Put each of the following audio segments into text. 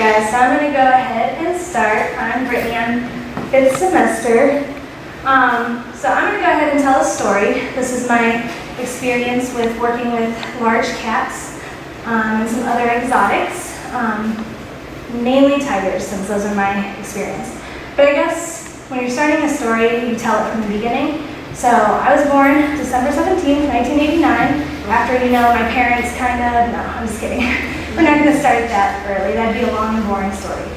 guys, so I'm going to go ahead and start. I'm Brittany, I'm 5th semester. So I'm going to go ahead and tell a story. This is my experience with working with large cats and some other exotics, mainly tigers, since those are my experience. But I guess when you're starting a story, you tell it from the beginning. So I was born December 17th, 1989, after, my parents no, I'm just kidding. We're not going to start that early. That'd be a long and boring story.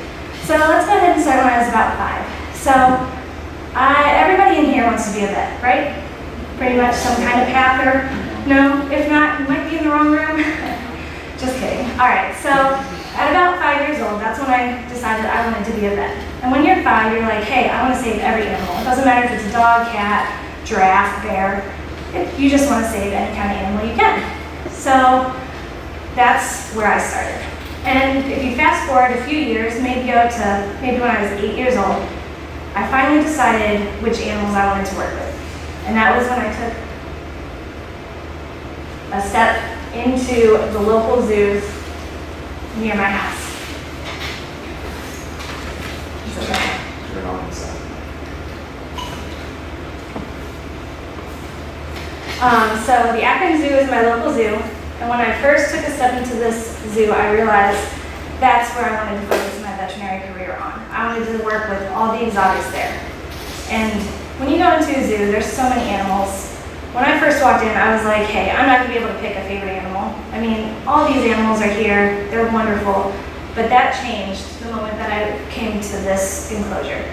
So let's go ahead and start when I was about 5. So everybody in here wants to be a vet, right? Pretty much some kind of path, or no? If not, you might be in the wrong room. Just kidding. All right, so at about 5 years old, that's when I decided I wanted to be a vet. And when you're 5, you're like, hey, I want to save every animal. It doesn't matter if it's a dog, cat, giraffe, bear. You just want to save any kind of animal you can. So that's where I started. And if you fast forward a few years, maybe when I was 8 years old, I finally decided which animals I wanted to work with. And that was when I took a step into the local zoos near my house. It's okay. Turn on inside. So the Akron Zoo is my local zoo, and when I first took a step into this zoo, I realized that's where I wanted to focus my veterinary career on. I wanted to work with all the exotics there. And when you go into a zoo, there's so many animals. When I first walked in, I was like, hey, I'm not going to be able to pick a favorite animal. I mean, all these animals are here, they're wonderful, but that changed the moment that I came to this enclosure.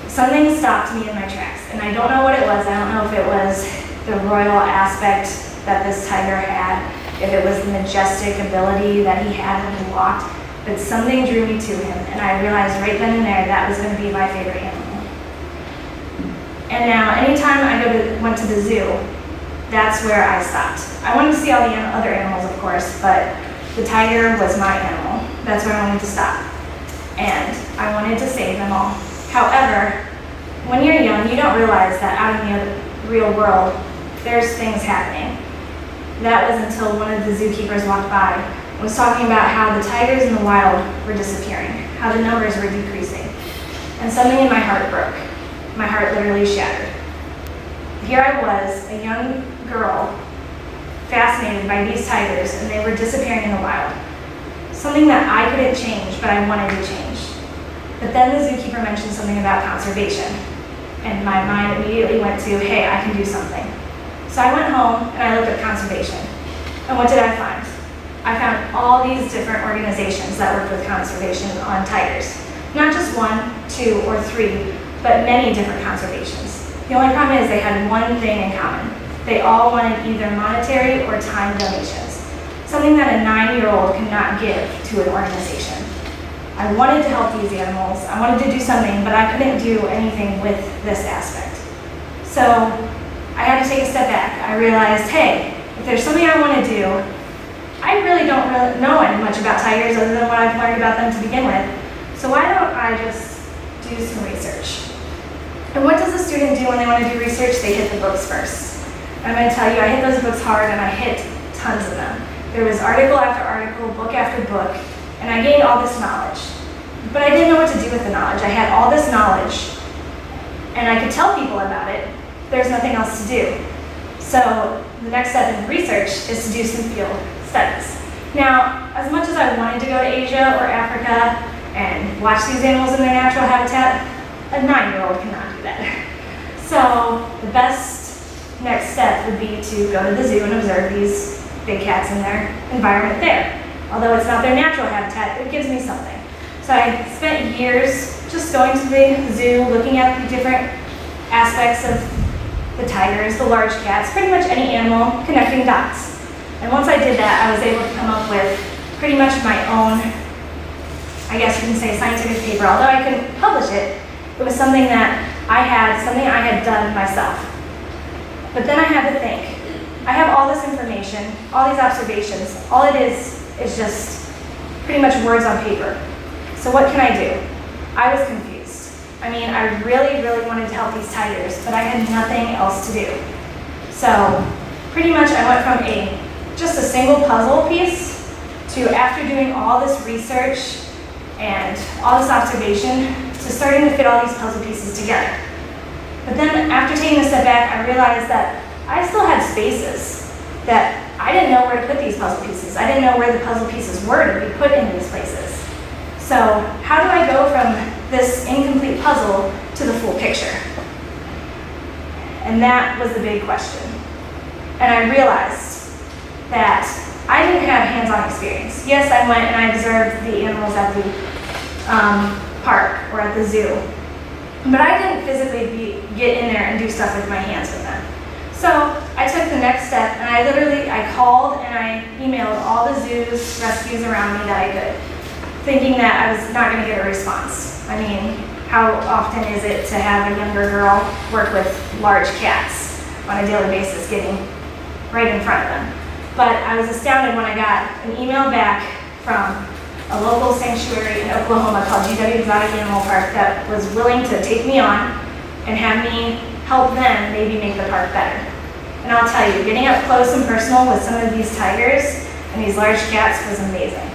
Something stopped me in my tracks, and I don't know what it was. I don't know if it was the royal aspect that this tiger had, if it was the majestic ability that he had when he walked, but something drew me to him, and I realized right then and there that was going to be my favorite animal. And now, anytime I went to the zoo, that's where I stopped. I wanted to see all the other animals, of course, but the tiger was my animal. That's where I wanted to stop. And I wanted to save them all. However, when you're young, you don't realize that out in the real world, there's things happening. That was until one of the zookeepers walked by and was talking about how the tigers in the wild were disappearing, how the numbers were decreasing. And something in my heart broke. My heart literally shattered. Here I was, a young girl, fascinated by these tigers, and they were disappearing in the wild. Something that I couldn't change, but I wanted to change. But then the zookeeper mentioned something about conservation, and my mind immediately went to, hey, I can do something. So I went home and I looked at conservation. And what did I find? I found all these different organizations that worked with conservation on tigers. Not just 1, 2, or 3, but many different conservations. The only problem is they had one thing in common. They all wanted either monetary or time donations, something that a 9-year-old cannot give to an organization. I wanted to help these animals. I wanted to do something, but I couldn't do anything with this aspect. So I had to take a step back. I realized, hey, if there's something I want to do, I really don't know much about tigers other than what I've learned about them to begin with. So why don't I just do some research? And what does a student do when they want to do research? They hit the books first. And I'm going to tell you, I hit those books hard, and I hit tons of them. There was article after article, book after book, and I gained all this knowledge. But I didn't know what to do with the knowledge. I had all this knowledge, and I could tell people about it. There's nothing else to do. So the next step in research is to do some field studies. Now, as much as I wanted to go to Asia or Africa and watch these animals in their natural habitat, a 9-year-old cannot do that. So the best next step would be to go to the zoo and observe these big cats in their environment there. Although it's not their natural habitat, it gives me something. So I spent years just going to the zoo, looking at the different aspects of the tigers, the large cats, pretty much any animal, connecting dots. And once I did that, I was able to come up with pretty much my own, I guess you can say, scientific paper. Although I couldn't publish it, it was something that I had done myself. But then I had to think, I have all this information, all these observations, all it is just pretty much words on paper. So what can I do? I was confused. I mean, I really, really wanted to help these tigers, but I had nothing else to do. So pretty much I went from just a single puzzle piece to, after doing all this research, and all this observation to starting to fit all these puzzle pieces together. But then after taking a step back, I realized that I still had spaces that I didn't know where to put these puzzle pieces. I didn't know where the puzzle pieces were to be put in these places. So how do I go from this incomplete puzzle to the full picture? And that was the big question. And I realized that I didn't have hands-on experience. Yes, I went and I observed the animals at the park or at the zoo, but I didn't physically get in there and do stuff with my hands with them. So I took the next step and I called and I emailed all the zoos, rescues around me that I could, thinking that I was not going to get a response. I mean, how often is it to have a younger girl work with large cats on a daily basis, getting right in front of them? But I was astounded when I got an email back from a local sanctuary in Oklahoma called GW Exotic Animal Park that was willing to take me on and have me help them maybe make the park better. And I'll tell you, getting up close and personal with some of these tigers and these large cats was amazing.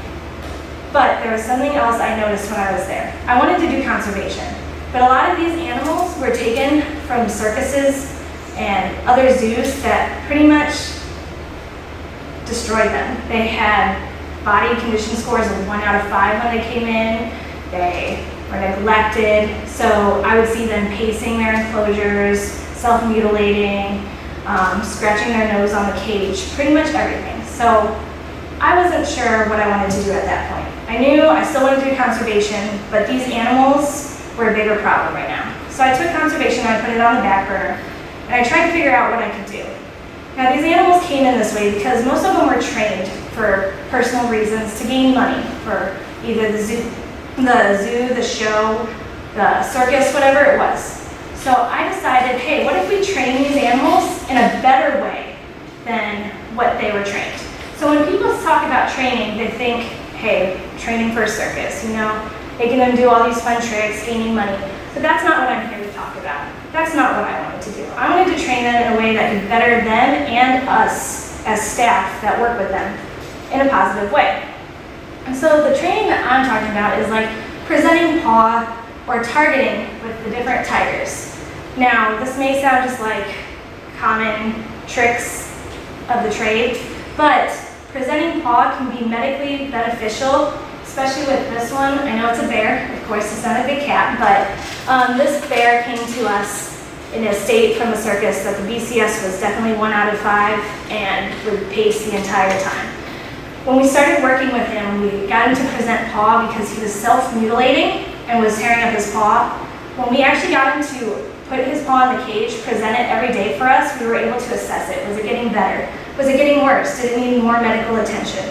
But there was something else I noticed when I was there. I wanted to do conservation, but a lot of these animals were taken from circuses and other zoos that pretty much destroyed them. They had body condition scores of 1 out of 5 when they came in. They were neglected. So I would see them pacing their enclosures, self-mutilating, scratching their nose on the cage, pretty much everything. So I wasn't sure what I wanted to do at that point. I knew I still wanted to do conservation, but these animals were a bigger problem right now. So I took conservation and I put it on the back burner, and I tried to figure out what I could do. Now these animals came in this way because most of them were trained for personal reasons to gain money for either the zoo, the show, the circus, whatever it was. So I decided, hey, what if we train these animals in a better way than what they were trained? So when people talk about training, they think, hey, training for a circus, you know, making them do all these fun tricks, gaining money. But that's not what I'm here to talk about. That's not what I wanted to do. I wanted to train them in a way that could better them and us as staff that work with them in a positive way. And so the training that I'm talking about is like presenting paw or targeting with the different tigers. Now, this may sound just like common tricks of the trade, but presenting paw can be medically beneficial, especially with this one. I know it's a bear, of course it's not a big cat, but this bear came to us in a state from a circus that the BCS was definitely 1 out of 5 and would pace the entire time. When we started working with him, we got him to present paw because he was self-mutilating and was tearing up his paw. When we actually got him to put his paw in the cage, present it every day for us, we were able to assess it. Was it getting better? Was it getting worse? Did it need more medical attention?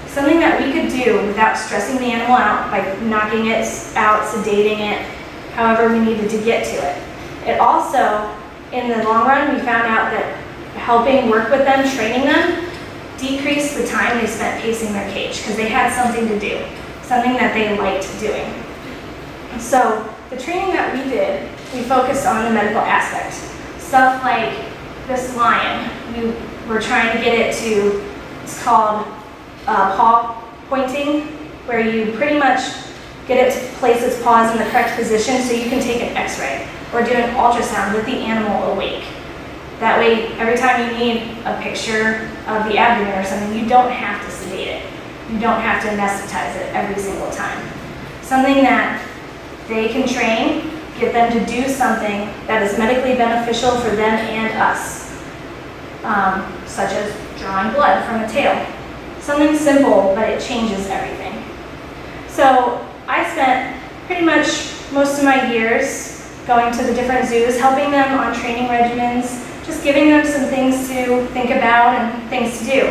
Something that we could do without stressing the animal out by knocking it out, sedating it, however we needed to get to it. It also, in the long run, we found out that helping work with them, training them, decreased the time they spent pacing their cage because they had something to do, something that they liked doing. So the training that we did, we focused on the medical aspect. Stuff like this lion, we were trying to get it to, it's called paw pointing, where you pretty much get it to place its paws in the correct position so you can take an x-ray or do an ultrasound with the animal awake. That way, every time you need a picture of the abdomen or something, you don't have to sedate it. You don't have to anesthetize it every single time. Something that they can train, get them to do something that is medically beneficial for them and us, such as drawing blood from a tail. Something simple, but it changes everything. So I spent pretty much most of my years going to the different zoos, helping them on training regimens, just giving them some things to think about and things to do.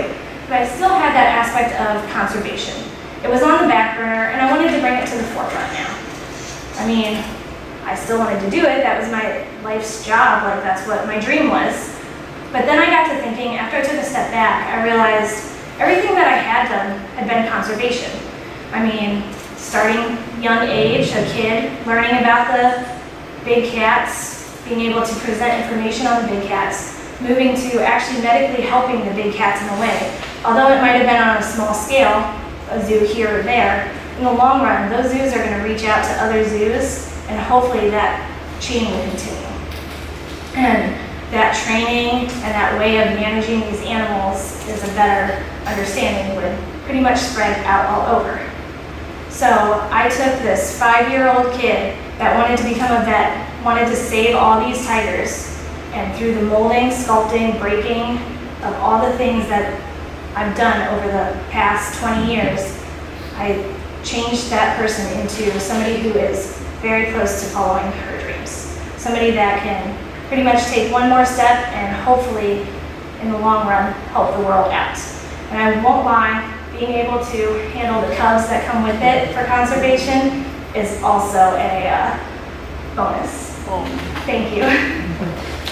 But I still had that aspect of conservation. It was on the back burner, and I wanted to bring it to the forefront now. I mean, I still wanted to do it. That was my life's job. Like, that's what my dream was. But then I got to thinking, after I took a step back, I realized everything that I had done had been conservation. I mean, starting young age, a kid, learning about the big cats, being able to present information on the big cats, moving to actually medically helping the big cats in a way. Although it might have been on a small scale, a zoo here or there, in the long run, those zoos are going to reach out to other zoos, and hopefully that chain will continue. And that training and that way of managing these animals is a better understanding would pretty much spread out all over. So I took this 5-year-old kid that wanted to become a vet, wanted to save all these tigers, and through the molding, sculpting, breaking of all the things that I've done over the past 20 years, I changed that person into somebody who is very close to following her dreams. Somebody that can pretty much take one more step and hopefully, in the long run, help the world out. And I won't lie, being able to handle the cubs that come with it for conservation is also a bonus. Thank you.